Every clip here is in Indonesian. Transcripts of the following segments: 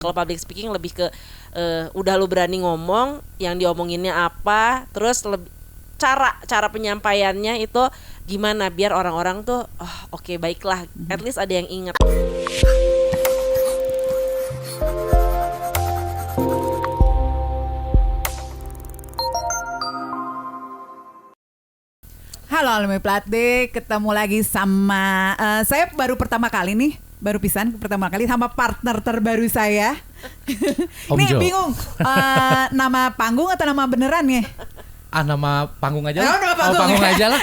Kalau public speaking lebih ke udah lu berani ngomong, yang diomonginnya apa, terus cara penyampaiannya itu gimana biar orang-orang tuh oke, baiklah, at least ada yang ingat. Halo Alumni Platdik, ketemu lagi sama saya baru pertama kali nih, baru pisan pertama kali sama partner terbaru saya. Nih Jo. bingung nama panggung atau nama beneran ya? Nama panggung aja lah. Nama panggung. Panggung aja lah.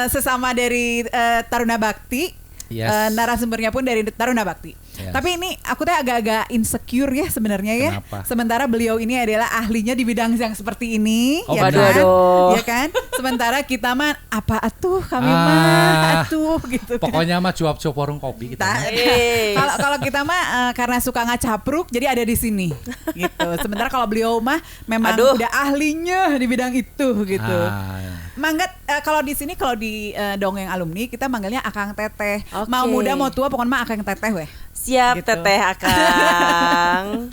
Sesama dari Taruna Bakti. Yes. Narasumbernya pun dari Taruna Bakti. Yes. Tapi ini aku tuh agak-agak insecure ya sebenarnya ya. Kenapa? Sementara beliau ini adalah ahlinya di bidang yang seperti ini, Oh, ya benar. kan? Aduh. Ya kan? Sementara kita mah apa atuh kami mah atuh gitu. Pokoknya mah cuap-cuap warung kopi kita. mah. Kalau kita mah karena suka ngacapruk jadi ada di sini gitu. Sementara kalau beliau mah memang udah ahlinya di bidang itu gitu. Mangga kalau di sini kalau di Dongeng Alumni kita manggilnya Akang Teteh. Oke. Mau muda mau tua pokoknya mah Akang Teteh weh. Siap Gitu. Teteh Akang.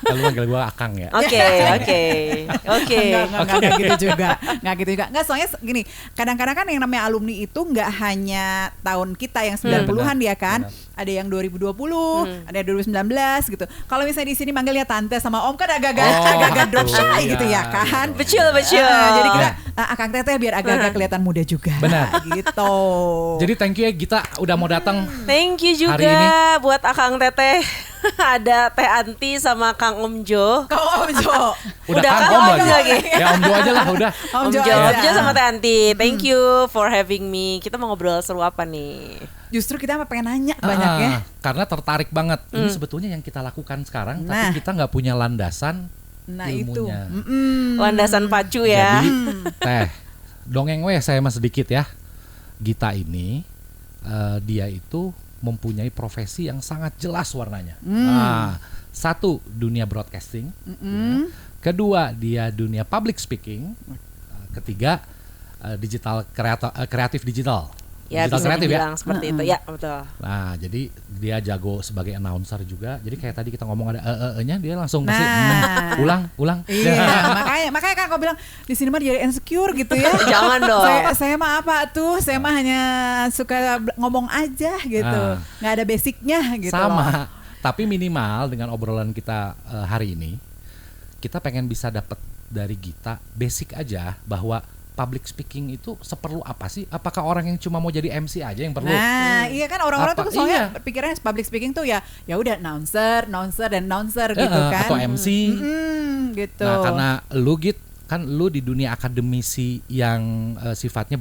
Kalau manggil gua Akang ya. Oke. Enggak gitu juga. Enggak gitu juga. Enggak, soalnya gini, kadang-kadang kan yang namanya alumni itu enggak hanya tahun kita yang 90-an dia kan. Benar. Ada yang 2020, ada yang 2019 gitu. Kalau misalnya di sini manggilnya tante sama om kan agak-agak drop shy iya, gitu ya kan. Betul. Jadi kita Akang Teteh biar agak-agak kelihatan muda juga. Benar. Gitu. Jadi thank you ya Gita udah mau datang. Thank you Hari ini. juga buat Akang Teteh. Ada Teh Anti sama Kang Om Jo. Kau Om Jo. Udah Kang Kang Om Om lagi. Ya Om Jo aja lah udah. Om Om Jo Jo aja. sama Teh Anti. Thank you for having me. Kita mau ngobrol seru apa nih? Justru kita mah pengen nanya banyak ya. Karena tertarik banget. Ini sebetulnya yang kita lakukan sekarang, Nah. tapi kita nggak punya landasan Nah itu. ilmunya. Landasan pacu ya. Jadi Teh, dongeng weh saya mas sedikit ya. Gita ini dia itu mempunyai profesi yang sangat jelas warnanya. Nah, satu dunia broadcasting, ya. Kedua dia dunia public speaking, ketiga digital kreatif digital. Ya, Digital bisa kreatif ya. dibilang seperti itu. Ya, betul. Nah, jadi dia jago sebagai announcer juga. Jadi kayak tadi kita ngomong ada nya dia langsung pasti Nah. ulang. Iya, makanya kan kau bilang di sini mah jadi insecure gitu ya. Jangan dong. Saya mah apa tuh? Saya mah hanya suka ngomong aja gitu. Nggak ada basicnya gitu. Sama. Loh. Tapi minimal dengan obrolan kita hari ini, kita pengen bisa dapat dari Gita basic aja bahwa public speaking itu seperlu apa sih? Apakah orang yang cuma mau jadi MC aja yang perlu? Nah, iya kan orang-orang tuh Apa? soalnya Iya. pikirannya public speaking tuh ya udah announcer gitu kan. Atau MC. Gitu. Nah, karena lu Git kan lu di dunia akademisi yang sifatnya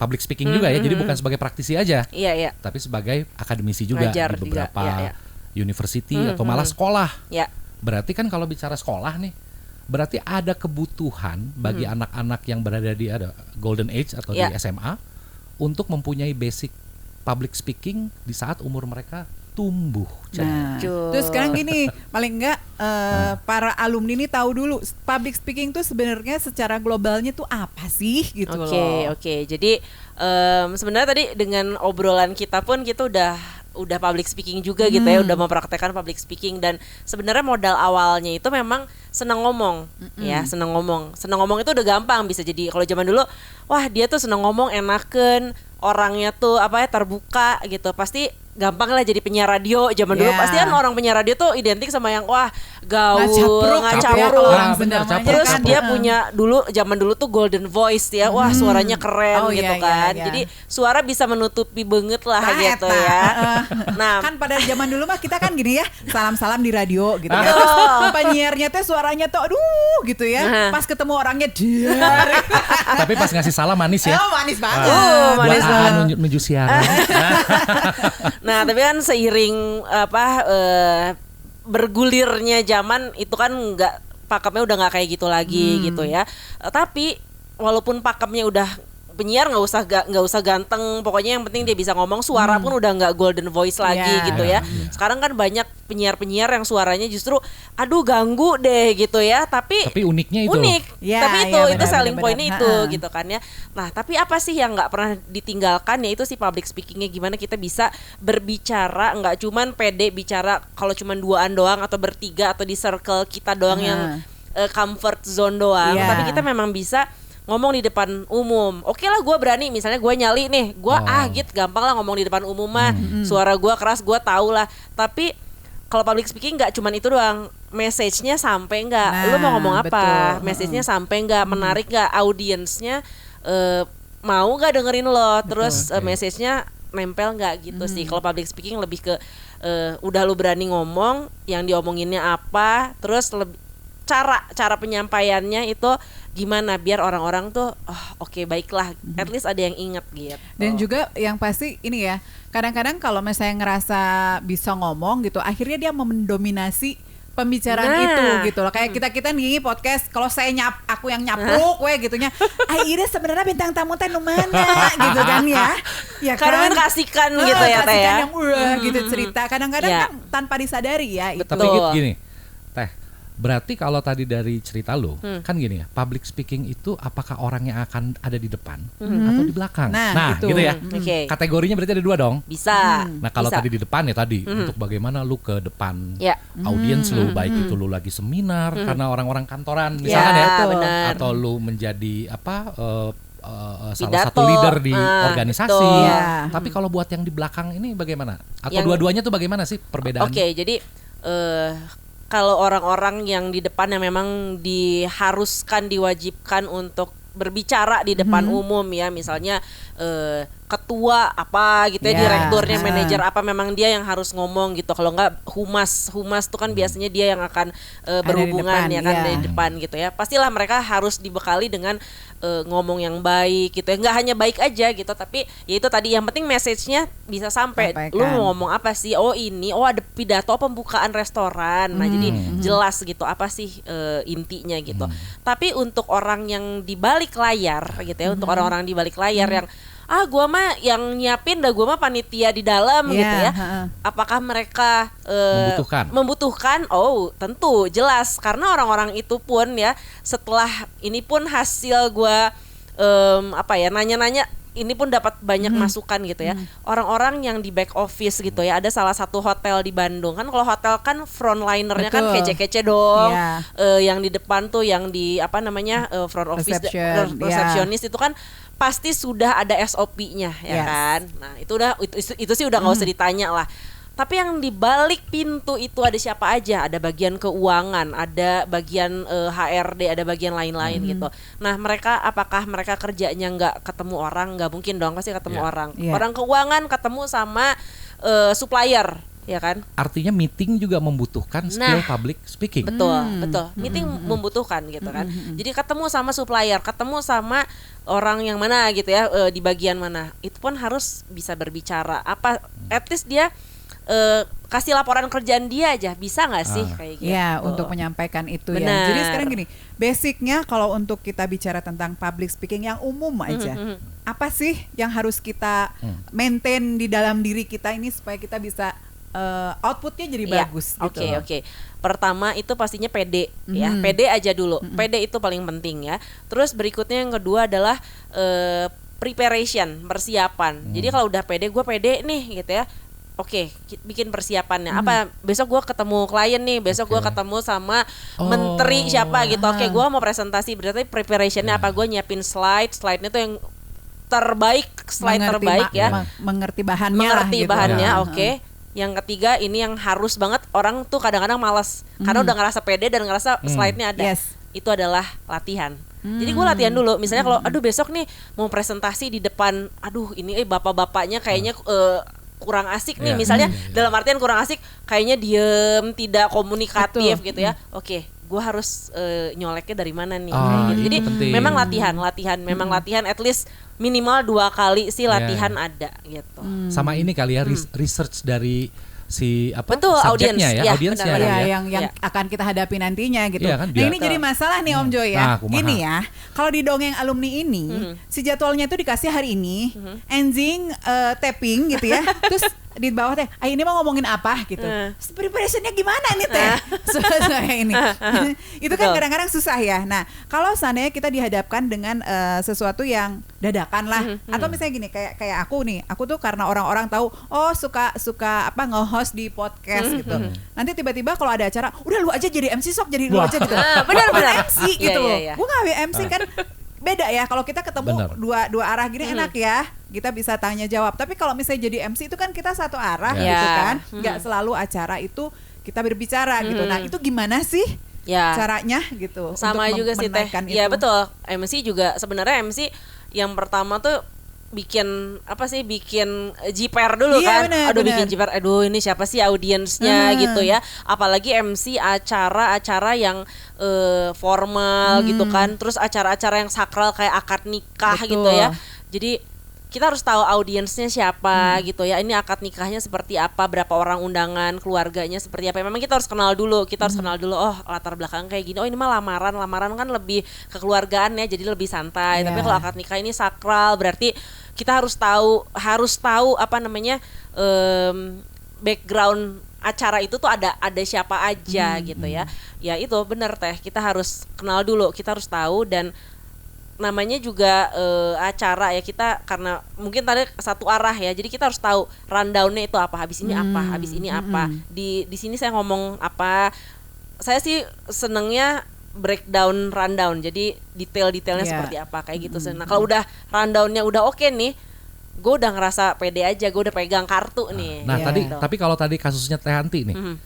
public speaking juga ya. Jadi bukan sebagai praktisi aja. Iya. Tapi sebagai akademisi juga Ngajar di juga, beberapa iya. university atau malah sekolah. Ya. Berarti kan kalau bicara sekolah nih, berarti ada kebutuhan bagi anak-anak yang berada di golden age atau di SMA untuk mempunyai basic public speaking di saat umur mereka tumbuh. Nah, terus sekarang gini, paling enggak para alumni ini tahu dulu public speaking tuh sebenarnya secara globalnya tuh apa sih gitu loh. Oke. Jadi sebenarnya tadi dengan obrolan kita pun kita udah public speaking juga gitu ya, udah mempraktekkan public speaking, dan sebenarnya modal awalnya itu memang senang ngomong. Ya, senang ngomong itu udah gampang, bisa jadi kalau zaman dulu wah dia tuh senang ngomong, enaken, orangnya tuh terbuka gitu, pasti gampang lah jadi penyiar radio zaman dulu. Pasti kan orang penyiar radio tuh identik sama yang wah gaul, ngacapruk. Terus kan, dia punya zaman dulu tuh golden voice ya, wah suaranya keren gitu kan. Iya. Jadi suara bisa menutupi banget lah gitu ya. Nah, kan pada zaman dulu mah kita kan gini ya, salam-salam di radio gitu kan. Penyiarnya tuh suaranya tuh aduh gitu ya. Pas ketemu orangnya dia. Tapi pas ngasih salam manis ya. Oh, manis banget. manis buat banget. menuju siaran. Nah, tapi kan seiring bergulirnya zaman itu kan pakemnya udah nggak kayak gitu lagi gitu ya. Tapi walaupun pakemnya udah penyiar nggak usah ganteng, pokoknya yang penting dia bisa ngomong, suara pun udah nggak golden voice lagi gitu ya. Sekarang kan banyak penyiar-penyiar yang suaranya justru aduh ganggu deh gitu ya, tapi uniknya itu. Tapi itu selling pointnya itu gitu kan ya. Nah tapi apa sih yang nggak pernah ditinggalkan, ya itu si public speakingnya, gimana kita bisa berbicara nggak cuman pede bicara kalau cuman duaan doang atau bertiga atau di circle kita doang yang comfort zone doang, tapi kita memang bisa ngomong di depan umum. Oke lah, gue berani, misalnya gue nyali nih, gue gampang lah ngomong di depan umum mah, suara gue keras, gue tahu lah. Tapi kalau public speaking nggak cuman itu doang, message-nya sampai nggak, lu mau ngomong apa, message-nya sampai nggak, menarik nggak, audiensnya mau nggak dengerin lo, terus message-nya nempel nggak gitu sih. Kalau public speaking lebih ke udah lu berani ngomong, yang diomonginnya apa, terus cara penyampaiannya itu gimana biar orang-orang tuh oke, baiklah, at least ada yang inget gitu. Dan juga yang pasti ini ya, kadang-kadang kalau misalnya ngerasa bisa ngomong gitu, akhirnya dia mendominasi pembicaraan itu gitu loh. Kayak kita nih podcast, kalau saya aku yang nyapluk gitunya. Ida sebenarnya bintang tamu teh mana gitu kan ya. Ya kan. Karena kasihkan gitu ya Teh ya. Yang gitu cerita. Kadang-kadang kan tanpa disadari ya itu. Tapi gini, Teh, berarti kalau tadi dari cerita lo kan gini ya, public speaking itu apakah orang yang akan ada di depan atau di belakang? Nah gitu ya. Kategorinya berarti ada dua dong. Bisa. Nah kalau tadi di depan ya tadi untuk bagaimana lu ke depan audiens lu, baik itu lu lagi seminar karena orang-orang kantoran misalkan atau lu menjadi salah satu leader di organisasi. Tapi kalau buat yang di belakang ini bagaimana? Atau dua-duanya tuh bagaimana sih perbedaan? Oke, jadi kalau orang-orang yang di depan yang memang diharuskan, diwajibkan untuk berbicara di depan umum ya, misalnya ketua apa gitu ya, direkturnya, manajer apa, memang dia yang harus ngomong gitu. Kalau enggak humas tuh kan biasanya dia yang akan berhubungan ya kan dari depan gitu ya. Pastilah mereka harus dibekali dengan ngomong yang baik gitu ya, nggak hanya baik aja gitu, tapi ya itu tadi, yang penting message-nya bisa sampai. Lu mau ngomong apa sih? Ada pidato pembukaan restoran, nah jadi jelas gitu apa sih intinya gitu. Tapi untuk orang yang di balik layar gitu ya, untuk orang-orang di balik layar yang gua mah yang nyiapin, dah gua mah panitia di dalam gitu ya. Apakah mereka membutuhkan? Oh, tentu jelas, karena orang-orang itu pun ya setelah ini pun hasil gua nanya-nanya, ini pun dapat banyak masukan gitu ya. Orang-orang yang di back office gitu ya, ada salah satu hotel di Bandung kan, kalau hotel kan frontlinernya kan kece-kece dong. Yang di depan tuh yang di front office resepsionis itu kan pasti sudah ada SOP-nya ya kan. Nah, itu sih udah nggak usah ditanya lah. Tapi yang di balik pintu itu ada siapa aja? Ada bagian keuangan, ada bagian HRD, ada bagian lain-lain gitu. Nah, apakah mereka kerjanya nggak ketemu orang? Nggak mungkin dong, pasti ketemu orang. Orang keuangan ketemu sama supplier, ya kan? Artinya meeting juga membutuhkan skill public speaking. Betul. Meeting membutuhkan gitu kan. Jadi ketemu sama supplier, ketemu sama orang yang mana gitu ya, di bagian mana, itu pun harus bisa berbicara. At least dia kasih laporan kerjaan dia aja, bisa nggak sih kayak gitu? Ya, untuk menyampaikan itu ya. Jadi sekarang gini, basicnya kalau untuk kita bicara tentang public speaking yang umum aja, apa sih yang harus kita maintain di dalam diri kita ini supaya kita bisa outputnya jadi bagus gitu. Oke. Pertama itu pastinya pede ya, pede aja dulu. Pede itu paling penting ya. Terus berikutnya yang kedua adalah preparation, persiapan. Jadi kalau udah pede, gue pede nih gitu ya. Oke, bikin persiapannya. Besok gue ketemu klien nih, besok gue ketemu sama menteri siapa gitu. Oke, gue mau presentasi, berarti preparationnya apa? Gue nyiapin slide-nya tuh yang terbaik, terbaik ya. Mengerti bahannya. Oke. Yang ketiga ini yang harus banget, orang tuh kadang-kadang malas karena udah ngerasa pede dan ngerasa slide-nya ada. Itu adalah latihan. Jadi gue latihan dulu. Misalnya kalau besok nih mau presentasi di depan, ini bapak-bapaknya kayaknya kurang asik nih, misalnya dalam artian kurang asik, kayaknya diem, tidak komunikatif gitu ya. Oke, gue harus nyoleknya dari mana nih kayak gitu. Jadi memang latihan at least minimal 2 kali sih latihan ada gitu. Sama ini kali ya, research dari si apa betul, subjeknya audience. ya, audiensnya yang akan kita hadapi nantinya gitu. Iya kan, nah ini jadi masalah nih Om Joy ya. Gini ya, kalau di dongeng alumni ini si jadwalnya itu dikasih hari ini, ending tapping gitu ya, terus di bawah teh, ini mau ngomongin apa gitu. Preparationnya gimana nih teh? Soalnya ini, itu kan kadang-kadang susah ya. Nah kalau seandainya kita dihadapkan dengan sesuatu yang dadakan lah, atau misalnya gini kayak aku nih, aku tuh karena orang-orang tahu, suka apa nge-host di podcast gitu. Nanti tiba-tiba kalau ada acara, udah lu aja jadi MC sok, jadi lu aja gitu. Benar-benar MC gitu loh. Gue nggak MC kan. Beda ya kalau kita ketemu dua arah gini enak ya, kita bisa tanya jawab. Tapi kalau misalnya jadi MC itu kan kita satu arah gitu kan, nggak selalu acara itu kita berbicara gitu. Nah itu gimana sih caranya gitu? Sama juga sih teh. Iya betul. MC juga sebenarnya MC yang pertama tuh bikin jiper dulu kan. Bikin jiper. Ini siapa sih audiensnya gitu ya. Apalagi MC acara-acara yang formal gitu kan. Terus acara-acara yang sakral kayak akad nikah gitu ya. Jadi kita harus tahu audiensnya siapa gitu ya. Ini akad nikahnya seperti apa, berapa orang undangan, keluarganya seperti apa. Memang kita harus kenal dulu. Latar belakang kayak gini. Ini mah lamaran kan lebih kekeluargaan ya, jadi lebih santai. Tapi kalau akad nikah ini sakral, berarti kita harus tahu apa namanya background acara itu tuh ada siapa aja gitu ya. Ya itu benar teh, kita harus kenal dulu, kita harus tahu. Dan namanya juga acara ya, kita karena mungkin tadi satu arah ya, jadi kita harus tahu rundownnya itu apa, habis ini apa, di sini saya ngomong apa. Saya sih senengnya breakdown rundown, jadi detailnya seperti apa kayak gitu. Nah kalau udah rundownnya udah oke nih, gue udah ngerasa pede aja, gue udah pegang kartu nih. Nah tapi kalau tadi kasusnya Teh Hanti nih,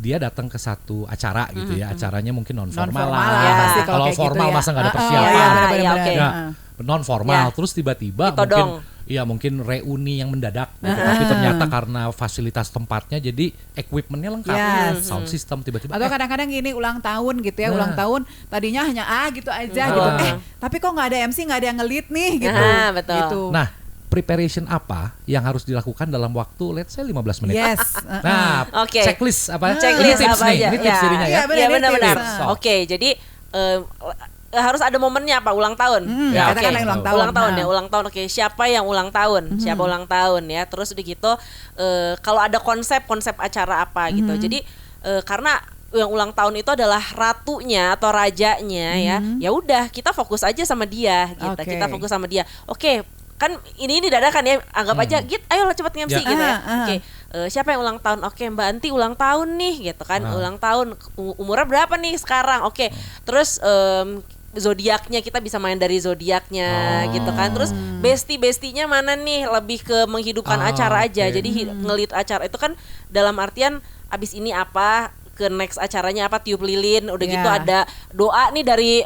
dia datang ke satu acara gitu ya, acaranya mungkin non formal lah. Kalau formal gitu ya, masa nggak ada persiapan. Non formal, terus tiba-tiba mungkin mungkin reuni yang mendadak gitu. Tapi ternyata karena fasilitas tempatnya jadi equipmentnya lengkap, sound system tiba-tiba. Atau kadang-kadang gini ulang tahun gitu ya, ulang tahun tadinya hanya gitu aja gitu. Tapi kok nggak ada MC, nggak ada yang nge-lead nih gitu. Betul. Gitu. Nah, preparation apa yang harus dilakukan dalam waktu let's say 15 menit. Yes. Nah, checklist apa? Checklist ini tips apa nih, aja. Ini tips dirinya ya. Iya benar-benar. Oke, jadi harus ada momennya apa? Ulang tahun. Ulang tahun. Oke, siapa yang ulang tahun? Siapa ulang tahun ya. Terus udah gitu kalau ada konsep acara apa gitu. Jadi karena yang ulang tahun itu adalah ratunya atau rajanya ya udah kita fokus aja sama dia gitu. Kita fokus sama dia. Oke, kan ini dadakan ya, anggap aja ayo cepet nge-MC gitu ya. Oke, siapa yang ulang tahun? Oke, Mbak Anti ulang tahun nih gitu kan. Ulang tahun, umurnya berapa nih sekarang? Oke, terus zodiaknya kita bisa main dari zodiaknya gitu kan. Terus bestie-bestinya mana nih, lebih ke menghidupkan acara aja. Jadi ngelit acara itu kan dalam artian abis ini apa, ke next acaranya apa, tiup lilin, udah gitu ada doa nih dari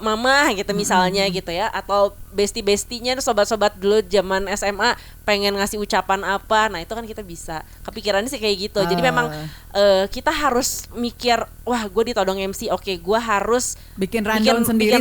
mama gitu misalnya gitu ya, atau bestie-bestinya sobat-sobat dulu zaman SMA pengen ngasih ucapan apa, nah itu kan kita bisa kepikirannya sih kayak gitu. Jadi memang kita harus mikir, wah gue ditodong MC, oke gue harus bikin rundown sendiri,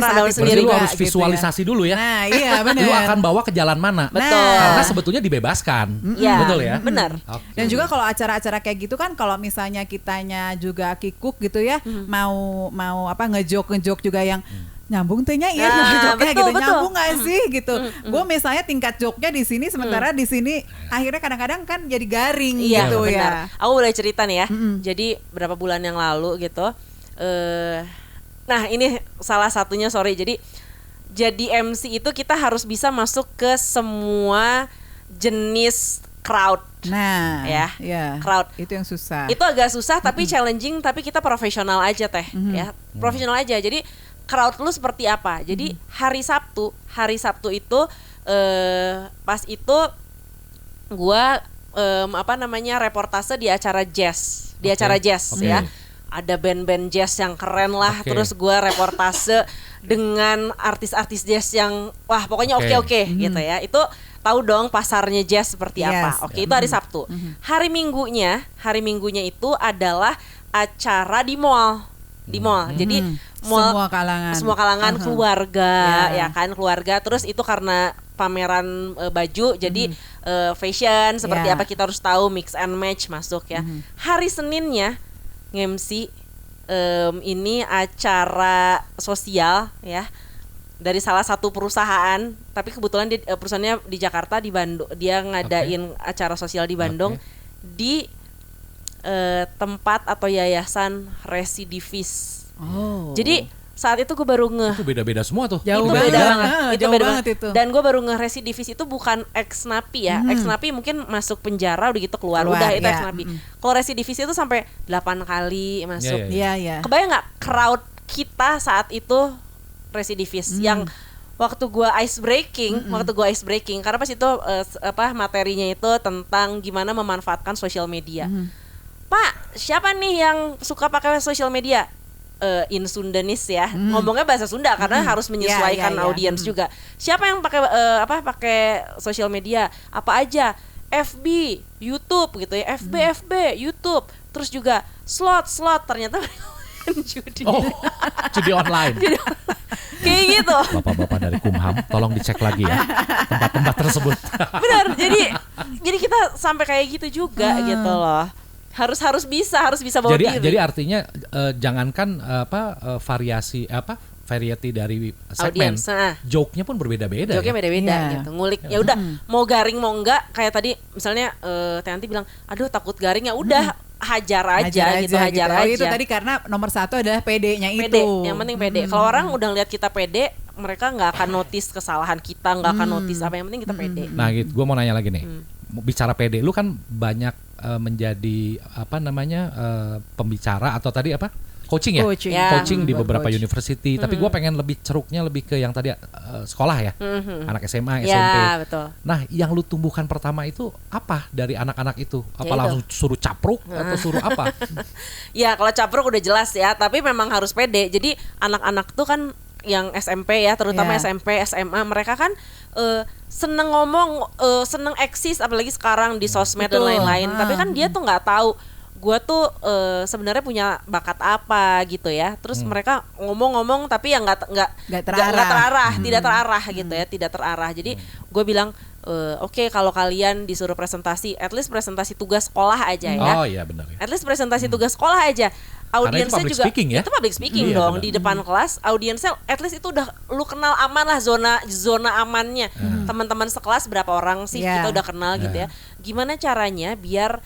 lu harus visualisasi dulu ya. Nah iya benar. Lu akan bawa ke jalan mana? Betul. Karena sebetulnya dibebaskan. Betul ya. Benar. Okay. Dan juga kalau acara-acara kayak gitu kan, kalau misalnya kitanya juga kikuk gitu ya, mau apa ngejok juga yang nyambung tehnya joknya gitu, nyambung nggak sih gitu. Gue misalnya tingkat joknya di sini, sementara di sini akhirnya kadang-kadang kan jadi garing gitu ya. Aku boleh cerita nih ya. Jadi berapa bulan yang lalu gitu. Nah ini salah satunya, jadi MC itu kita harus bisa masuk ke semua jenis crowd. Nah, crowd itu yang susah. Itu agak susah tapi challenging, tapi kita profesional aja teh ya. Profesional aja. Jadi crowd lu seperti apa? Jadi hari Sabtu itu pas itu gua reportase di acara jazz, ya. Ada band-band jazz yang keren lah, terus gua reportase dengan artis-artis jazz yang wah pokoknya oke gitu ya. Itu tahu dong pasarnya jazz seperti apa. Oke, itu hari Sabtu. Hari Minggunya itu adalah acara di mall. Jadi mall, semua kalangan keluarga ya kan, keluarga. Terus itu karena pameran baju, jadi fashion seperti apa kita harus tahu, mix and match masuk ya. Hari Seninnya nge-MC ini acara sosial ya dari salah satu perusahaan, tapi kebetulan dia, perusahaannya di Jakarta, di Bandung, dia ngadain acara sosial di Bandung di tempat atau yayasan residivis. Jadi saat itu gue baru Itu beda-beda semua tuh. Jauh itu banget. beda banget. Itu Jauh beda banget banget. itu. Dan gue baru residivis itu bukan ex-napi ya. Ex-napi mungkin masuk penjara udah gitu keluar udah itu ex-napi. Kalau residivis itu sampai 8 kali masuk. Iya. Kebayang nggak crowd kita saat itu residivis yang waktu gue ice breaking karena pas itu materinya itu tentang gimana memanfaatkan sosial media. Pak, siapa nih yang suka pakai sosial media? In Sundanis ya, ngomongnya bahasa Sunda karena harus menyesuaikan audiens juga. Siapa yang pakai pakai sosial media? Apa aja? FB, YouTube gitu ya. FB, YouTube. Terus juga slot ternyata judi. Judi online. Kayak gitu. Bapak-bapak dari Kumham, tolong dicek lagi ya tempat-tempat tersebut. Benar. Jadi kita sampai kayak gitu juga gitu loh. Harus bisa bawa diri. Jadi artinya jangankan variasi dari segmen, joke-nya pun berbeda-beda. Joke-nya beda-beda gitu. Ngulik ya udah mau garing mau enggak, kayak tadi misalnya Teh bilang, aduh takut garing, ya udah hajar aja. Itu tadi karena nomor 1 adalah PD-nya itu. PD, yang penting PD. Kalau orang udah lihat kita PD, mereka nggak akan notice kesalahan kita, nggak akan notice apa, yang penting kita PD. Nah gitu, gue mau nanya lagi nih. Bicara PD, lu kan banyak menjadi pembicara atau tadi coaching ya? Coaching di beberapa university. Tapi gue pengen lebih ceruknya lebih ke yang tadi sekolah ya, anak SMA, SMP. Ya, betul. Nah, yang lu tumbuhkan pertama itu apa dari anak-anak itu? Apa langsung suruh capruk atau suruh apa? Ya kalau capruk udah jelas ya, tapi memang harus pede. Jadi anak-anak tuh kan yang SMP ya, terutama SMP, SMA, mereka kan seneng ngomong, seneng eksis, apalagi sekarang di sosmed dan lain-lain. Tapi kan dia tuh nggak tahu gue tuh sebenarnya punya bakat apa gitu ya. Terus mereka ngomong-ngomong tapi yang nggak terarah, tidak terarah gitu ya, tidak terarah. Jadi gue bilang oke, kalau kalian disuruh presentasi, at least presentasi tugas sekolah aja ya. Oh iya benar ya. At least presentasi tugas sekolah aja. Audiensnya juga speaking, ya? Itu public speaking dong, benar. Di depan kelas, audiensnya at least itu udah lu kenal aman lah, zona amannya. Teman-teman sekelas berapa orang sih kita udah kenal gitu ya. Gimana caranya biar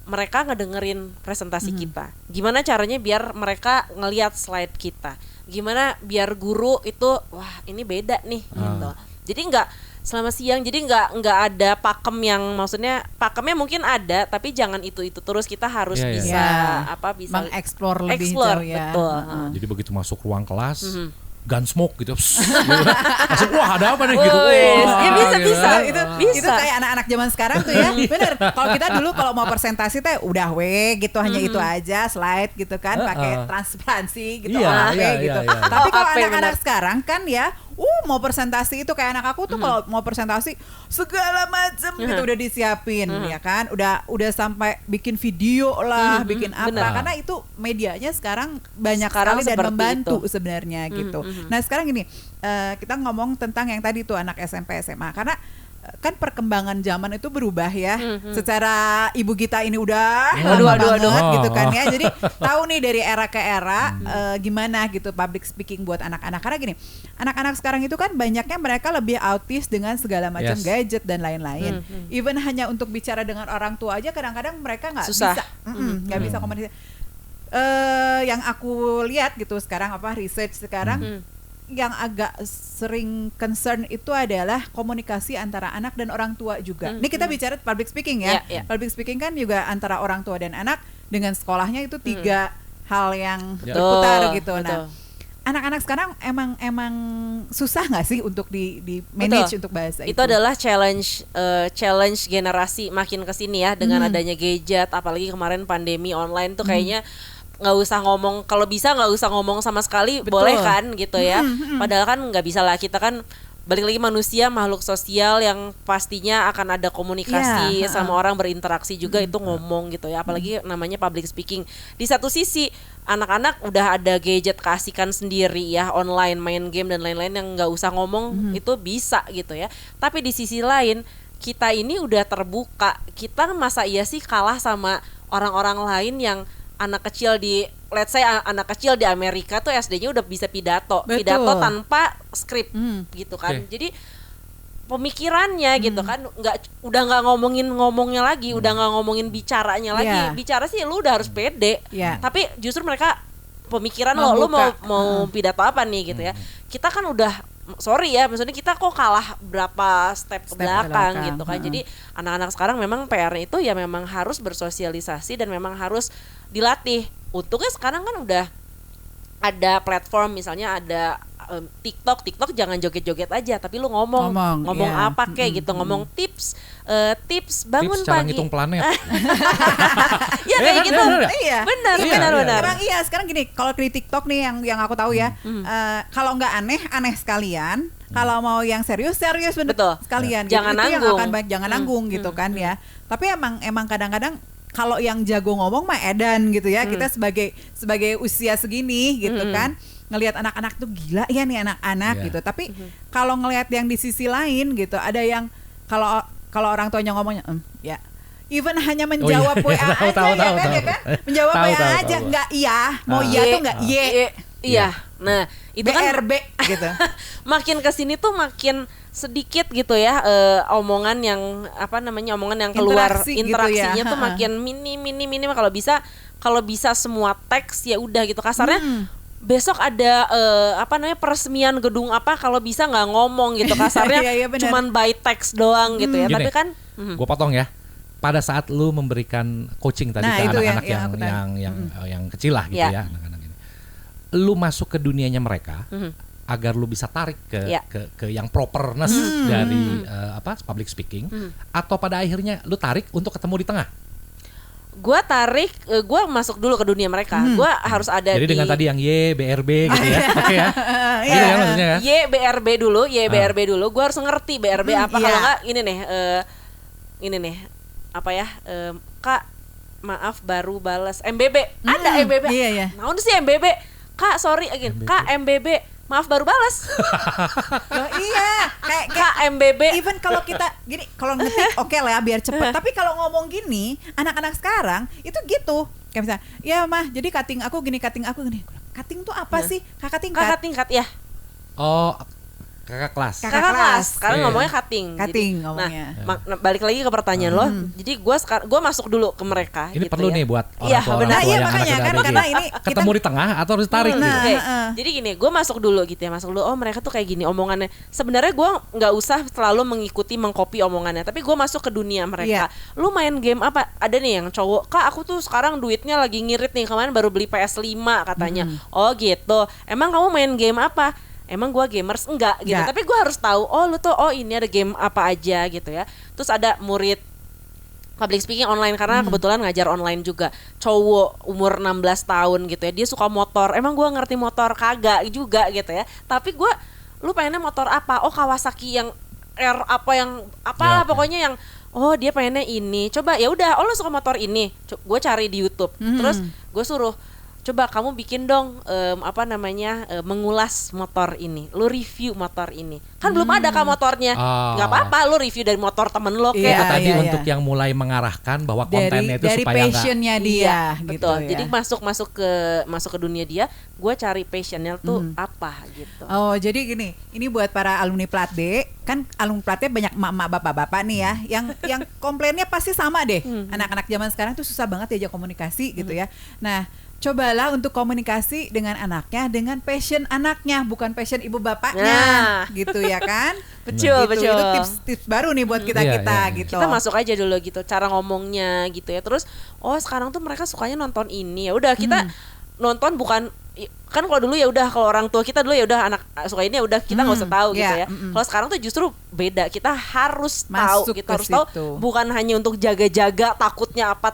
mereka ngedengerin presentasi kita? Gimana caranya biar mereka ngelihat slide kita? Gimana biar guru itu wah ini beda nih gitu. Jadi nggak selama siang, jadi nggak ada pakem yang, maksudnya pakemnya mungkin ada tapi jangan itu terus, kita harus bisa bisa mengeksplor lebih jauh ya. Betul. Jadi begitu masuk ruang kelas gunsmoke gitu. Langsung wah ada apa nih gitu. Ya bisa gitu. Itu kayak anak-anak zaman sekarang tuh ya. Bener. Kalau kita dulu kalau mau presentasi teh udah gitu, hanya itu aja, slide gitu kan, pakai transparansi gitu, gitu. Tapi kalau anak-anak sekarang kan ya mau presentasi itu kayak anak aku tuh kalau mau presentasi segala macam gitu udah disiapin ya kan, udah sampai bikin video lah, bikin apa, karena itu medianya sekarang banyak sekali dan membantu sebenarnya gitu. Nah sekarang gini, kita ngomong tentang yang tadi tuh anak SMP SMA, karena kan perkembangan zaman itu berubah ya. Secara Ibu Gita ini udah banget gitu kan ya. Jadi tahu nih dari era ke era gimana gitu public speaking buat anak-anak. Karena gini, anak-anak sekarang itu kan banyaknya mereka lebih autis dengan segala macam gadget dan lain-lain. Even hanya untuk bicara dengan orang tua aja kadang-kadang mereka nggak bisa komunikasi. Yang aku lihat gitu sekarang research sekarang yang agak sering concern itu adalah komunikasi antara anak dan orang tua juga. Ini kita bicara public speaking ya. Public speaking kan juga antara orang tua dan anak, dengan sekolahnya itu 3 hal yang berputar gitu. Nah, anak-anak sekarang emang susah nggak sih untuk di manage untuk bahasa itu? Itu adalah challenge generasi makin kesini ya, dengan adanya gadget, apalagi kemarin pandemi online tuh kayaknya nggak usah ngomong, kalau bisa nggak usah ngomong sama sekali. Boleh kan gitu ya. Padahal kan nggak bisa lah, kita kan balik lagi manusia makhluk sosial yang pastinya akan ada komunikasi sama orang, berinteraksi juga, itu ngomong gitu ya, apalagi namanya public speaking. Di satu sisi anak-anak udah ada gadget keasikan sendiri ya, online main game dan lain-lain yang nggak usah ngomong itu bisa gitu ya. Tapi di sisi lain kita ini udah terbuka, kita masa iya sih kalah sama orang-orang lain yang anak kecil di, let's say anak kecil di Amerika tuh SD-nya udah bisa pidato tanpa skrip gitu kan. Jadi pemikirannya gitu kan udah nggak ngomongnya lagi, udah nggak ngomongin bicaranya lagi. Bicara sih lu udah harus pede, tapi justru mereka pemikiran lu mau pidato apa nih gitu ya. Kita kan udah sorry ya, maksudnya kita kok kalah berapa step ke belakang gitu kan. Jadi anak-anak sekarang memang PR-nya itu ya memang harus bersosialisasi dan memang harus dilatih. Untungnya sekarang kan udah ada platform, misalnya ada TikTok jangan joget-joget aja, tapi lu ngomong apa kayak gitu, ngomong tips bangun tips cara pagi. ngitung planet. Ya kayak gitu. Benar. Emang sekarang gini, kalau di TikTok nih yang aku tahu ya, kalau nggak aneh sekalian, kalau mau yang serius bener sekalian. Jangan gitu. nanggung. Itu yang akan baik, jangan nanggung gitu kan ya. Tapi emang kadang-kadang kalau yang jago ngomong mah edan gitu ya. Kita sebagai usia segini gitu kan, ngelihat anak-anak tuh gila ya nih anak-anak gitu. Tapi kalau ngelihat yang di sisi lain gitu, ada yang kalau orang tuanya ngomongnya ya, even hanya menjawab WA aja ya kan? Menjawab WA aja enggak iya, mau iya tuh enggak iya. Nah, itu BRB kan gitu. Makin kesini tuh makin sedikit gitu ya omongan yang omongan yang keluar interaksinya gitu ya. Tuh makin minim. Kalau bisa semua teks ya udah gitu, kasarnya besok ada peresmian gedung apa, kalau bisa nggak ngomong gitu kasarnya. Cuman by text doang gitu ya. Gini, tapi kan gue potong ya, pada saat lu memberikan coaching tadi ke anak-anak yang kecil lah gitu ya, anak-anak ini, lu masuk ke dunianya mereka agar lu bisa tarik ke yang properness dari public speaking, atau pada akhirnya lu tarik untuk ketemu di tengah. Gue masuk dulu ke dunia mereka. Gue harus ada. Jadi dengan tadi yang BRB gitu ya. Oke ya. Gitu kan maksudnya kan? BRB dulu. Gue harus ngerti BRB apa. Kalau enggak ini nih apa ya? Kak, maaf baru balas MBB. Ada MBB. Naon sih MBB? Kak, sorry again. Kak, MBB. Maaf baru balas. Loh, iya, kayak MBB. Even kalau kita gini, kalau ngetik oke lah ya biar cepet. Tapi kalau ngomong gini, anak-anak sekarang itu gitu. Kayak misalnya, ya mah, jadi cutting aku gini. Cutting tuh apa sih? Kakak tingkat ya. Oh, kakak kelas. Sekarang ngomongnya cutting. Ngomongnya. Nah, balik lagi ke pertanyaan lo. Jadi gue masuk dulu ke mereka. Ini gitu perlu ya. nih buat orang tua yang makanya kan karena ini ketemu di tengah atau harus tarik gitu. Jadi gini, gue masuk dulu gitu ya. Oh mereka tuh kayak gini omongannya. Sebenarnya gue nggak usah terlalu mengcopy omongannya. Tapi gue masuk ke dunia mereka. Lu main game apa? Ada nih yang cowok. Kak, aku tuh sekarang duitnya lagi ngirit nih. Kemarin baru beli PS5 katanya. Oh gitu. Emang kamu main game apa? Emang gue gamers enggak gitu, tapi gue harus tahu lu tuh ini ada game apa aja gitu ya. Terus ada murid public speaking online karena kebetulan ngajar online juga, cowok umur 16 tahun gitu ya, dia suka motor. Emang gue ngerti motor kagak juga gitu ya, tapi lu pengennya motor apa? Kawasaki yang R pokoknya yang dia pengennya ini. Coba ya udah, lu suka motor ini, gue cari di YouTube. Terus gue suruh, coba kamu bikin dong mengulas motor ini, lu review motor ini. Kan belum ada kan motornya. Nggak apa-apa lu review dari motor temen lo kayak. Itu tadi untuk yang mulai mengarahkan bahwa kontennya itu dari supaya passionnya dia gitu. Betul. Jadi masuk ke dunia dia, gue cari passionnya tuh apa gitu. Jadi gini, ini buat para alumni Plat D, kan alumni Plat D banyak emak-emak bapak-bapak nih ya, yang komplainnya pasti sama deh. Anak-anak zaman sekarang tuh susah banget diajak komunikasi gitu ya. Nah, cobalah untuk komunikasi dengan anaknya dengan passion anaknya, bukan passion ibu bapaknya, gitu ya kan? Betul. Itu tips baru nih buat kita gitu. Kita masuk aja dulu gitu, cara ngomongnya gitu ya. Terus, sekarang tuh mereka sukanya nonton ini. Ya udah kita nonton, bukan kan kalau dulu ya udah, kalau orang tua kita dulu ya udah anak suka ini ya udah kita nggak usah tahu gitu ya. Kalau sekarang tuh justru beda, kita harus tahu, kita harus tahu, bukan hanya untuk jaga-jaga takutnya apa,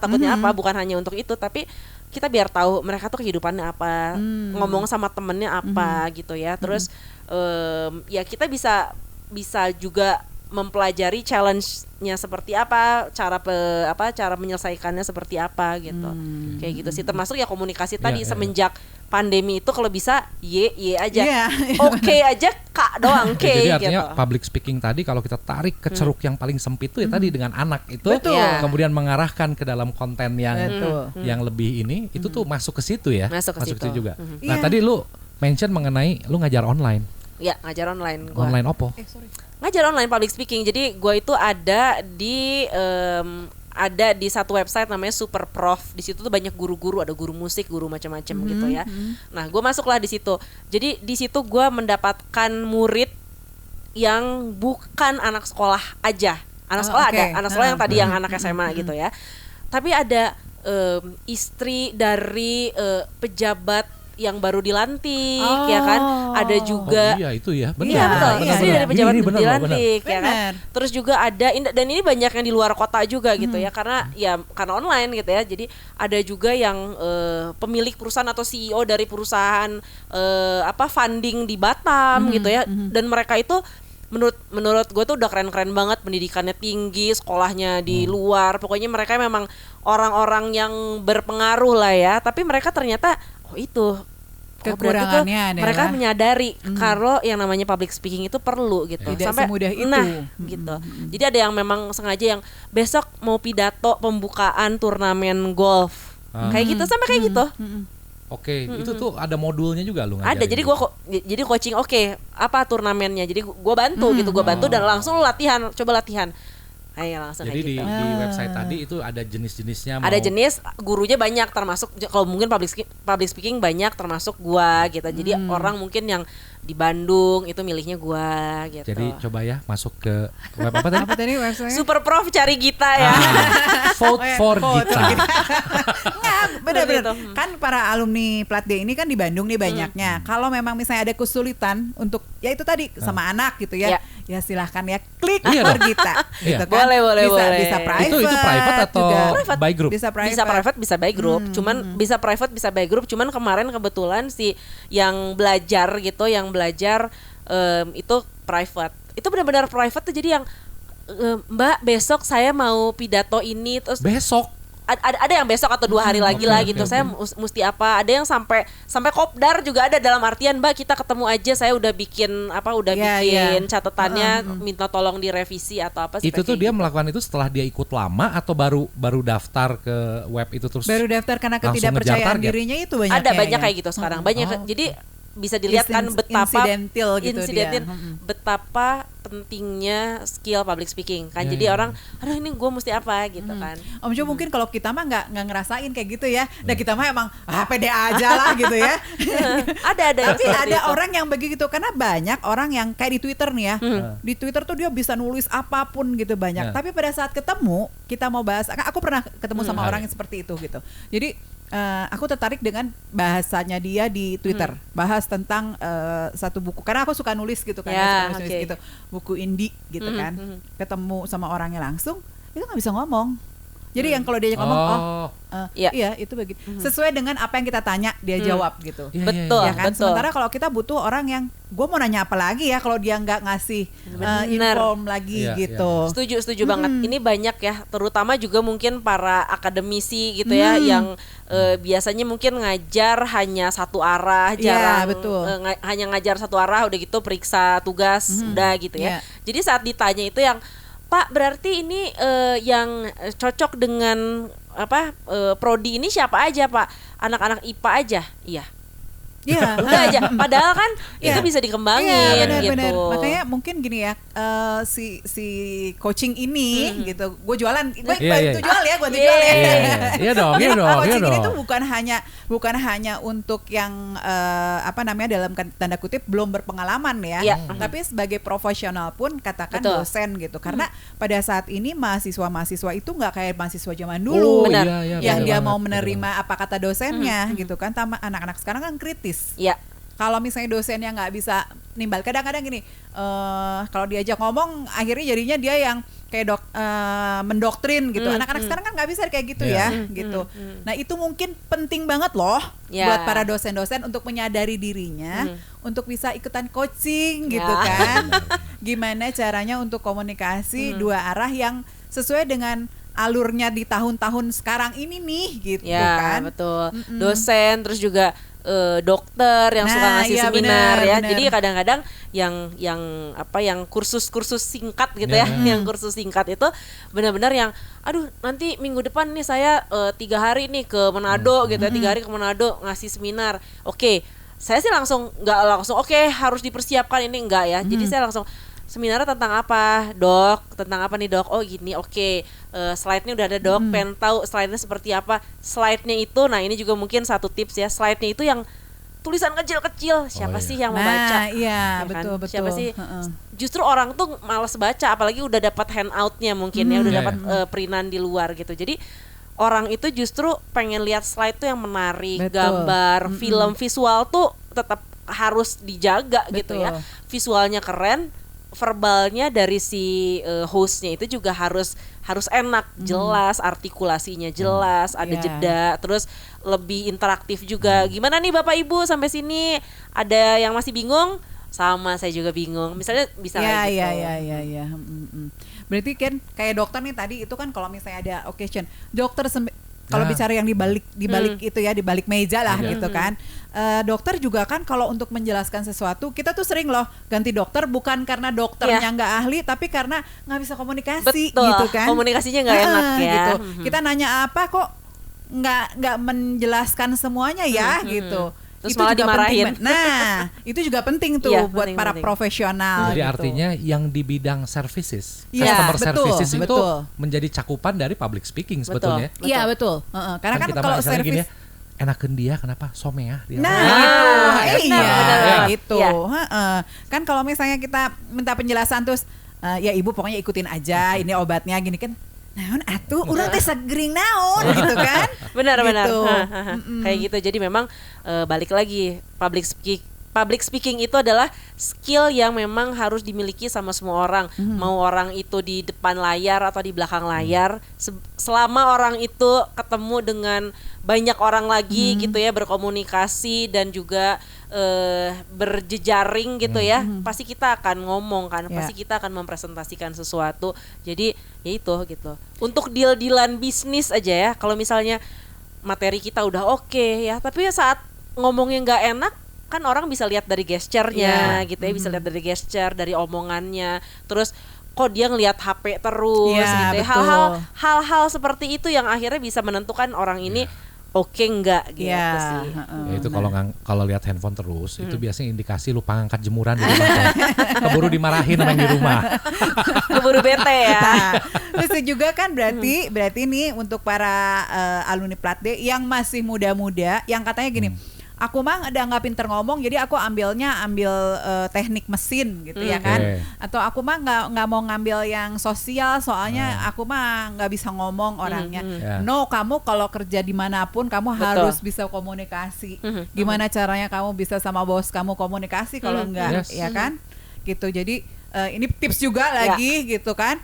bukan hanya untuk itu, tapi kita biar tahu mereka tuh kehidupannya apa, ngomong sama temennya apa gitu ya. Terus ya kita bisa bisa juga mempelajari challenge-nya seperti apa, cara menyelesaikannya seperti apa gitu. Kayak gitu sih, termasuk ya komunikasi tadi semenjak pandemi itu kalau bisa ye aja. Oke aja Kak doang, oke Jadi artinya gitu. public speaking tadi kalau kita tarik ke ceruk yang paling sempit itu ya tadi dengan anak itu, kemudian mengarahkan ke dalam konten yang lebih ini, itu tuh masuk ke situ ya. Masuk ke situ juga. Nah, tadi lu mention mengenai lu ngajar online. Ya, ngajar online gua. Online opo? Ngajar online public speaking. Jadi gue itu ada di satu website namanya Super Prof. Di situ tuh banyak guru-guru, ada guru musik, guru macam-macam gitu ya. Nah, gue masuklah di situ. Jadi di situ gue mendapatkan murid yang bukan anak sekolah aja. Anak sekolah ada, anak sekolah yang tadi yang anak SMA gitu ya. Tapi ada istri dari pejabat yang baru dilantik ya kan, ada juga itu ya benar. Iya betul, istri dari pejabat dilantik ya kan. Terus juga ada, dan ini banyak yang di luar kota juga gitu ya, karena online gitu ya. Jadi ada juga yang pemilik perusahaan atau CEO dari perusahaan funding di Batam gitu ya, dan mereka itu menurut gue tuh udah keren-keren banget, pendidikannya tinggi, sekolahnya di luar, pokoknya mereka memang orang-orang yang berpengaruh lah ya. Tapi mereka ternyata itu kekurangannya mereka menyadari kalau yang namanya public speaking itu perlu gitu. Tidak sampai semudah itu. Gitu. Jadi ada yang memang sengaja yang besok mau pidato pembukaan turnamen golf. Kayak gitu, sampai kayak gitu. Oke, itu tuh ada modulnya juga lu ngajarin. Ada, jadi coaching apa turnamennya. Jadi gue bantu gitu, gue bantu dan langsung latihan, coba latihan. Ayo langsung. Jadi kayak gitu. di website tadi itu ada jenis-jenisnya. Ada jenis, gurunya banyak, termasuk kalau mungkin public speaking banyak, termasuk gua gitu. Jadi orang mungkin yang di Bandung itu milihnya gua gitu. Jadi coba ya masuk ke web apa tadi? Apa tadi website? Super Prof, cari Gita ya. Vote for Gita. Enggak, benar-benar. Kan para alumni Plat D ini kan di Bandung nih banyaknya. Kalau memang misalnya ada kesulitan untuk ya itu tadi sama anak gitu ya. Ya silahkan ya klik for Gita. Gitu kan. Boleh. Bisa private. Itu private atau juga by group? Bisa private, bisa by group. Cuman bisa private, bisa by group. Cuman kemarin kebetulan si yang belajar itu private. Itu benar-benar private tuh, jadi yang Mbak besok saya mau pidato ini, terus besok ada yang besok atau 2 hari lagi lah gitu. Saya mesti apa? Ada yang sampai kopdar juga ada, dalam artian Mbak kita ketemu aja, saya udah bikin bikin catatannya, minta tolong direvisi atau apa. Itu tuh dia melakukan itu setelah dia ikut lama atau baru daftar ke web itu terus? Baru daftar karena ketidakpercayaan dirinya itu banyak. Ada banyak kayak gitu sekarang. Banyak. Jadi bisa dilihat kan betapa betapa pentingnya skill public speaking kan. Jadi orang, aduh ini gue mesti apa gitu kan. Om Jo mungkin kalau kita mah nggak ngerasain kayak gitu ya. Dan kita mah emang pede aja lah gitu ya. ada tapi ada itu. Orang yang begitu, karena banyak orang yang kayak di Twitter nih ya. Di Twitter tuh dia bisa nulis apapun gitu banyak. Tapi pada saat ketemu kita mau bahas, aku pernah ketemu sama orang yang seperti itu gitu. Jadi aku tertarik dengan bahasanya dia di Twitter, bahas tentang satu buku, karena aku suka nulis gitu kan, nulis gitu, buku indie gitu kan. Ketemu sama orangnya langsung, itu nggak bisa ngomong. Jadi yang kalau dia ngomong, iya itu begitu. Sesuai dengan apa yang kita tanya dia jawab gitu. Betul, ya kan. Betul. Sementara kalau kita butuh orang yang, gue mau nanya apa lagi ya kalau dia nggak ngasih inform lagi gitu. Setuju banget. Ini banyak ya, terutama juga mungkin para akademisi gitu ya, yang biasanya mungkin ngajar hanya satu arah, jarang hanya ngajar satu arah, udah gitu periksa tugas, udah gitu ya. Jadi saat ditanya itu yang, Pak, berarti ini yang cocok dengan prodi ini siapa aja, Pak? Anak-anak IPA aja? Iya. Iya, udah aja. Padahal kan itu bisa dikembangin gitu. Bener. Makanya mungkin gini ya, si coaching ini gitu, gue jualan, gue itu jual ya, gue jual ya. Iya dong. Coaching ini tuh bukan hanya untuk yang dalam tanda kutip belum berpengalaman ya, tapi sebagai profesional pun katakan dosen gitu. Karena pada saat ini mahasiswa itu nggak kayak mahasiswa zaman dulu, yang dia mau menerima apa kata dosennya gitu kan. Anak-anak sekarang kan kritis. Iya. Kalau misalnya dosennya nggak bisa nimbal, kadang-kadang gini, kalau diajak ngomong akhirnya jadinya dia yang kayak mendoktrin gitu. Anak-anak sekarang kan nggak bisa kayak gitu gitu. Nah itu mungkin penting banget loh buat para dosen-dosen untuk menyadari dirinya, untuk bisa ikutan coaching gitu kan. gimana caranya untuk komunikasi dua arah yang sesuai dengan alurnya di tahun-tahun sekarang ini nih gitu kan. Betul. Dosen terus juga dokter yang suka ngasih seminar bener. Jadi kadang-kadang yang kursus-kursus singkat gitu yang kursus singkat itu benar-benar yang aduh nanti minggu depan nih saya 3 hari nih ke Manado gitu ya, 3 hari ke Manado ngasih seminar. Oke, saya sih nggak langsung harus dipersiapkan ini enggak ya. Jadi saya langsung seminarnya tentang apa, Dok? Tentang apa nih, Dok? Oh gini, slide-nya udah ada, Dok. Pengen tahu slide-nya seperti apa. Slide-nya itu, nah ini juga mungkin satu tips ya. Slide-nya itu yang tulisan kecil-kecil. Siapa sih yang mau baca? Iya, betul. Siapa sih? Justru orang tuh malas baca, apalagi udah dapat handout-nya mungkin udah dapat printan di luar gitu. Jadi orang itu justru pengen lihat slide tuh yang menarik, gambar, film, visual tuh tetap harus dijaga gitu ya. Visualnya keren, verbalnya dari si hostnya itu juga harus enak, jelas, artikulasinya jelas, ada jeda, terus lebih interaktif juga. Gimana nih Bapak Ibu sampai sini? Ada yang masih bingung? Sama, saya juga bingung. Misalnya bisa kayak gitu. Iya. Berarti kan kayak dokter nih tadi itu kan kalau misalnya ada occasion, dokter kalau bicara yang di balik itu ya, di balik meja lah gitu kan. Dokter juga kan kalau untuk menjelaskan sesuatu kita tuh sering loh ganti dokter bukan karena dokternya nggak ahli tapi karena nggak bisa komunikasi. Betul, gitu kan. komunikasinya nggak enak ya. Gitu. Kita nanya apa kok nggak menjelaskan semuanya ya gitu. Terus itu malah juga dimarahin. Penting. Nah, itu juga penting tuh buat para profesional. Jadi gitu. artinya yang di bidang services, customer services itu betul. menjadi cakupan dari public speaking sebetulnya. Iya betul. Karena kan kalau service gini ya, enakan dia kenapa somea dia. Nah, gitu. Kan kalau misalnya kita minta penjelasan terus ya ibu pokoknya ikutin aja ini obatnya gini kan. Naon atuh urang teh segering naon gitu kan. Benar. Kayak gitu. Jadi memang balik lagi public speaking itu adalah skill yang memang harus dimiliki sama semua orang. Mau orang itu di depan layar atau di belakang layar, selama orang itu ketemu dengan banyak orang lagi gitu ya, berkomunikasi dan juga berjejaring gitu ya, pasti kita akan ngomong kan, pasti kita akan mempresentasikan sesuatu. Jadi ya itu gitu. Untuk deal-dealan bisnis aja ya, kalau misalnya materi kita udah oke ya, tapi saat ngomongnya nggak enak kan orang bisa lihat dari gesture-nya gitu ya, bisa lihat dari gesture, dari omongannya, terus kok dia ngelihat HP terus gitu ya. Hal-hal seperti itu yang akhirnya bisa menentukan orang ini oke enggak gitu sih. Ya itu kalau lihat handphone terus itu biasanya indikasi lupa ngangkat jemuran di rumah. Keburu dimarahin sama yang di rumah. Keburu bete ya. Terus juga kan berarti nih untuk para alumni Plat D yang masih muda-muda yang katanya gini, aku mah udah nggak pinter ngomong jadi aku ambil teknik mesin gitu ya kan, atau aku mah nggak mau ngambil yang sosial soalnya aku mah nggak bisa ngomong orangnya. No, kamu kalau kerja dimanapun kamu harus bisa komunikasi. Gimana caranya kamu bisa sama bos kamu komunikasi kalau enggak ya kan gitu. Jadi ini tips juga lagi gitu kan.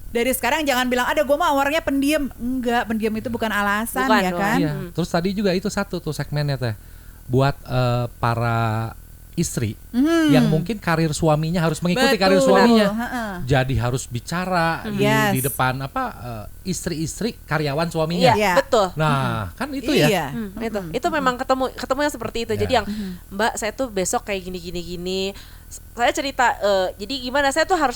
Dari sekarang jangan bilang ada gue mah orangnya pendiam. Enggak, pendiam itu bukan alasan ya kan. Terus tadi juga itu satu tuh segmennya teh buat para istri yang mungkin karir suaminya harus mengikuti karir suaminya. Jadi harus bicara di depan istri-istri karyawan suaminya. Betul. Nah, kan itu Itu memang ketemunya seperti itu. Jadi yang Mbak saya tuh besok kayak gini. Saya cerita jadi gimana, saya tuh harus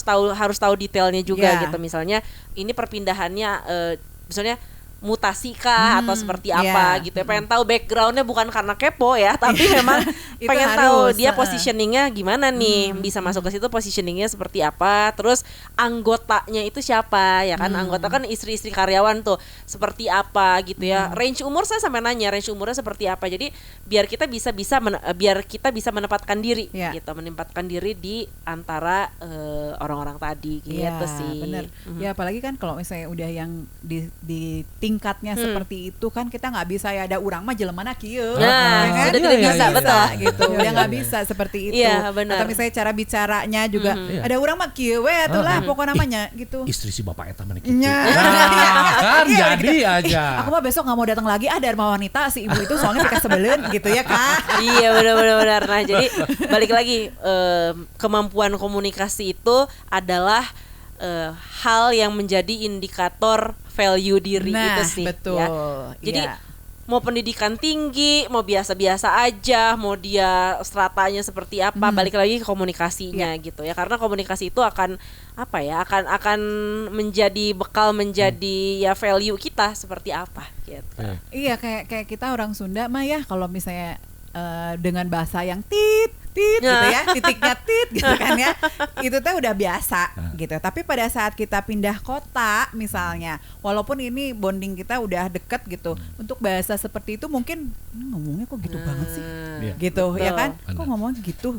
tahu detailnya juga gitu. Misalnya ini perpindahannya misalnya mutasi kah atau seperti apa gitu ya, pengen tahu backgroundnya bukan karena kepo ya, tapi memang pengen tahu dia positioningnya gimana nih, bisa masuk ke situ positioningnya seperti apa, terus anggotanya itu siapa ya kan, anggota kan istri-istri karyawan tuh seperti apa gitu ya, range umur saya sampai nanya range umurnya seperti apa, jadi biar kita bisa menempatkan diri gitu, menempatkan diri di antara orang-orang tadi gitu sih. Bener. Ya apalagi kan kalau misalnya udah yang di singkatnya seperti itu kan kita nggak bisa ya ada urang mah jelema kieu. Nah, kan? sudah tidak bisa, betul. Gitu. Udah nggak bisa seperti itu. Iya, benar. Atau misalnya cara bicaranya juga ada urang mah kieu we atulah pokok namanya gitu. Istri si bapak eta mah kitu. Nya. Kan Iya, jadi gitu. aja. Aku mah besok nggak mau datang lagi. Dharma wanita si ibu itu soalnya pika sebelen gitu ya Kak. Iya benar. Nah jadi balik lagi kemampuan komunikasi itu adalah hal yang menjadi indikator value diri itu sih. Betul. Ya. Jadi mau pendidikan tinggi, mau biasa-biasa aja, mau dia stratanya seperti apa, balik lagi ke komunikasinya gitu ya. Karena komunikasi itu akan apa ya? Akan menjadi bekal, menjadi ya value kita seperti apa gitu. Iya kayak kita orang Sunda mah ya kalau misalnya dengan bahasa yang tit gitu ya, titiknya tit gitu kan ya, itu teh udah biasa gitu. Tapi pada saat kita pindah kota misalnya, walaupun ini bonding kita udah deket gitu, untuk bahasa seperti itu mungkin ngomongnya kok gitu banget sih, gitu. Betul. Ya kan, kok ngomongnya gitu.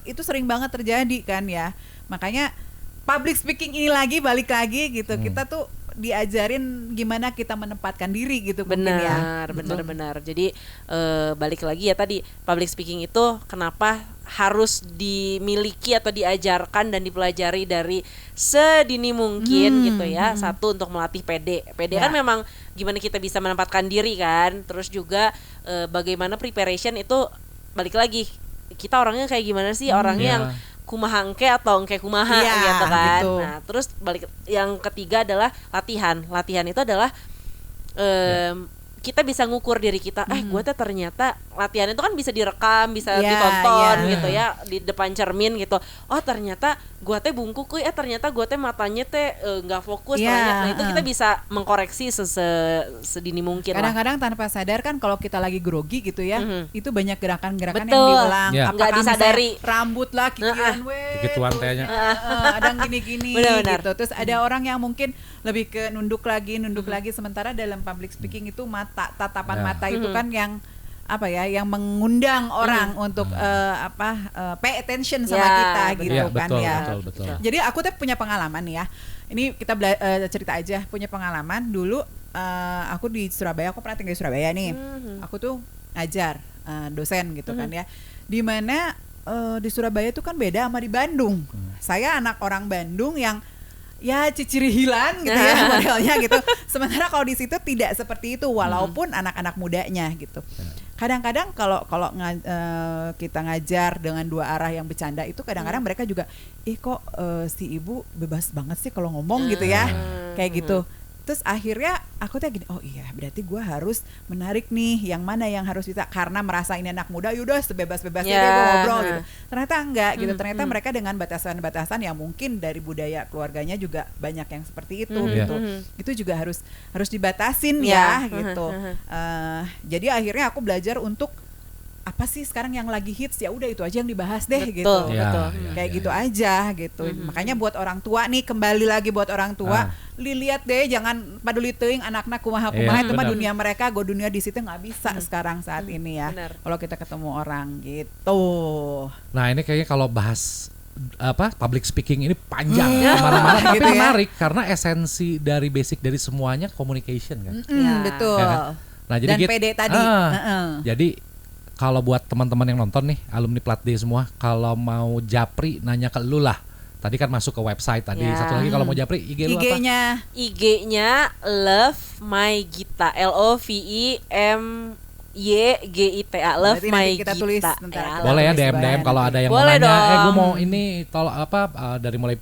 Itu sering banget terjadi kan ya. Makanya public speaking ini balik lagi gitu, kita tuh diajarin gimana kita menempatkan diri gitu. Benar. Jadi balik lagi ya tadi, public speaking itu kenapa harus dimiliki atau diajarkan dan dipelajari dari sedini mungkin gitu ya. Satu, untuk melatih PD kan memang gimana kita bisa menempatkan diri kan. Terus juga bagaimana preparation itu, balik lagi kita orangnya kayak gimana sih, orangnya yang kumaha engke atau engke kumaha gitu kan. Gitu. Nah, terus balik yang ketiga adalah latihan. Latihan itu adalah kita bisa ngukur diri kita. Gue tuh ternyata latihan itu kan bisa direkam, bisa ditonton gitu ya di depan cermin gitu. Oh, ternyata gue teh bungkuk, ternyata gue teh matanya teh nggak fokus. Nah, itu kita bisa mengkoreksi sedini mungkin. Kadang-kadang tanpa sadar kan kalau kita lagi grogi gitu ya, itu banyak gerakan-gerakan yang diulang. Nggak disadari. Rambut lah, kikiran Kikituan tehnya. Ada gini-gini gitu. Terus ada orang yang mungkin lebih ke nunduk lagi, sementara dalam public speaking itu tatapan mata itu kan yang apa ya, yang mengundang orang untuk pay attention sama kita gitu kan ya. Betul. Jadi aku tuh punya pengalaman ya. Ini kita cerita aja, punya pengalaman dulu. Aku di Surabaya, aku pernah tinggal di Surabaya nih. Aku tuh ngajar, dosen gitu kan ya. Dimana di Surabaya itu kan beda sama di Bandung. Saya anak orang Bandung yang ya cicirihilan gitu ya modelnya gitu. Sementara kalau di situ tidak seperti itu, walaupun anak-anak mudanya gitu. Kadang-kadang kalau kita ngajar dengan dua arah yang bercanda itu, kadang-kadang mereka juga kok si ibu bebas banget sih kalau ngomong gitu ya, kayak gitu. Terus akhirnya aku tuh gini, oh iya berarti gue harus menarik nih yang mana yang harus bisa, karena merasa ini anak muda yaudah sebebas-bebasnya deh gue ngobrol gitu. Ternyata enggak gitu, ternyata mereka dengan batasan-batasan yang mungkin dari budaya keluarganya juga banyak yang seperti itu gitu. Itu juga harus dibatasin ya gitu. Jadi akhirnya aku belajar untuk apa sih sekarang yang lagi hits, ya udah itu aja yang dibahas deh. Betul. Kayak gitu aja gitu. Makanya buat orang tua nih, kembali lagi buat orang tua, lihat deh, jangan paduli teuing anak-anak kumaha itu mah dunia mereka, go dunia di situ nggak bisa sekarang saat ini ya. Kalau kita ketemu orang gitu. Nah, ini kayaknya kalau bahas public speaking ini panjang kemana-mana, tapi menarik karena esensi dari basic dari semuanya communication kan. Betul. Ya kan? Nah, jadi dan PD tadi. Jadi kalau buat teman-teman yang nonton nih, alumni Plat D semua, kalau mau japri nanya ke lu lah. Tadi kan masuk ke website tadi. Satu lagi kalau mau japri IG lu apa? IG-nya Love My Gita, LOVEMYGITA, Love My Gita. Boleh ya DM kalau ada yang boleh mau nanya, gue dong. mau ini tolong dari mulai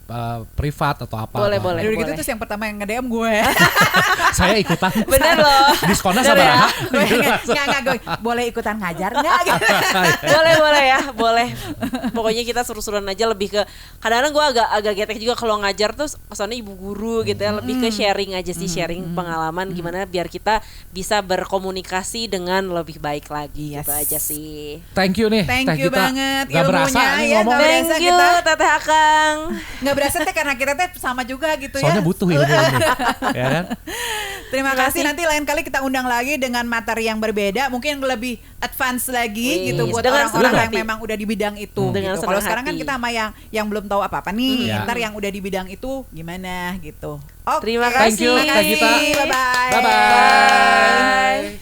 privat atau apa. Boleh. Dari gitu terus yang pertama yang nge-DM gue. Saya ikutan. Bener loh. Diskonnya sabaraha? Nggak, gue boleh ikutan ngajar nggak? boleh ya, boleh. Pokoknya kita seru-seruan aja, lebih ke kadang-kadang gue agak getek juga kalau ngajar tuh kesannya ibu guru gitu ya, lebih ke sharing aja sih, sharing pengalaman gimana biar kita bisa berkomunikasi dengan lebih baik lagi. Gitu aja sih. Thank you nih. Thank you banget Gak berasa ya, ngomong. Thank you Teteh Akang. Nggak berasa teh karena kita teh sama juga gitu. Soalnya ya. butuh ilmu ini. Ya kan? Terima kasih. Nanti lain kali kita undang lagi dengan materi yang berbeda, mungkin lebih advance lagi gitu buat orang-orang yang memang udah di bidang itu. Gitu. Kalau sekarang kan kita sama yang belum tahu apa-apa nih, ntar yang udah di bidang itu gimana gitu. Terima kasih. Thank you Kak Gita. Bye-bye. Bye-bye.